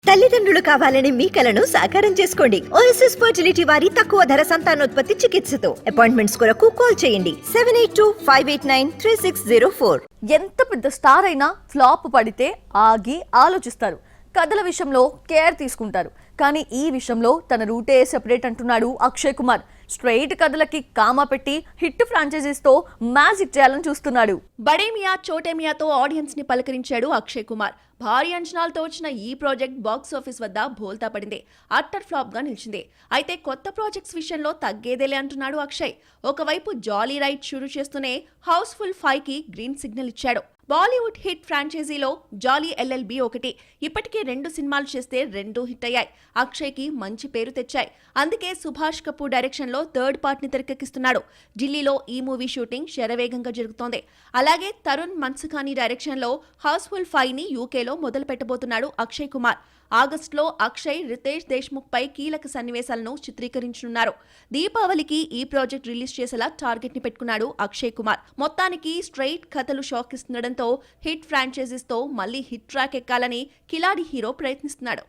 తల్లిదండ్రులు కావాలని మీ కలను సాకారం చేసుకోండి. ఓఎస్ఎస్ ఫర్టిలిటీ వారి తక్కువ ధర సంతానోత్పత్తి చికిత్సతో అపాయింట్మెంట్స్ కొరకు కాల్ చేయండి 7825893604. ఎంత పెద్ద స్టార్ అయినా ఫ్లాప్ పడితే ఆగి ఆలోచిస్తారు. కథల విషయంలో కేర్ తీసుకుంటారు. కానీ ఈ విషయంలో తన రూటే సెపరేట్ అంటున్నాడు అక్షయ్ కుమార్. స్ట్రైట్ కథలకి కామా పెట్టి హిట్ ఫ్రాంచైజీస్తో మ్యాజిక్ చేయాలని చూస్తున్నాడు. బడే మియా చోటే మియాతో ఆడియన్స్ ని పలకరించాడు అక్షయ్ కుమార్. భారీ అంచనాలతో వచ్చిన ఈ ప్రాజెక్ట్ బాక్స్ ఆఫీస్ వద్ద బోల్తా పడింది. అట్టర్ ఫ్లాప్ గా నిలిచింది. అయితే కొత్త ప్రాజెక్ట్స్ విషయంలో తగ్గేదేలే అంటున్నాడు అక్షయ్. ఒకవైపు జాలీ రైడ్ షురూ చేస్తూనే హౌస్ఫుల్ 5 కి గ్రీన్ సిగ్నల్ ఇచ్చాడు. బాలీవుడ్ హిట్ ఫ్రాంచైజీలో జాలీ LLB ఒకటి. ఇప్పటికే 2 సినిమాలు చేస్తే 2 హిట్ అయ్యాయి. అక్షయ్ కి మంచి పేరు తెచ్చాయి. అందుకే సుభాష్ కపూర్ డైరెక్షన్ లో థర్డ్ పార్ట్ ని తెరకెక్కిస్తున్నాడు. ఢిల్లీలో ఈ మూవీ షూటింగ్ శరవేగంగా జరుగుతోంది. అలాగే తరుణ్ మన్సుఖానీ డైరెక్షన్ లో హౌస్ఫుల్ 5 ని యూకేలో మొదలు పెట్టబోతున్నాడు అక్షయ్ కుమార్. ఆగస్టులో అక్షయ్ రితేష్ దేశ్ముఖ్ పై కీలక సన్నివేశాలను చిత్రీకరించనున్నారు. దీపావళికి ఈ ప్రాజెక్ట్ రిలీజ్ చేసేలా టార్గెట్ ని పెట్టుకున్నాడు అక్షయ్ కుమార్. మొత్తానికి స్ట్రైట్ కథలు షాక్ ఇస్తుండడంతో హిట్ ఫ్రాంచైజీస్ తో మళ్లీ హిట్ ట్రాక్ ఎక్కాలని కిలాడి హీరో ప్రయత్నిస్తున్నాడు.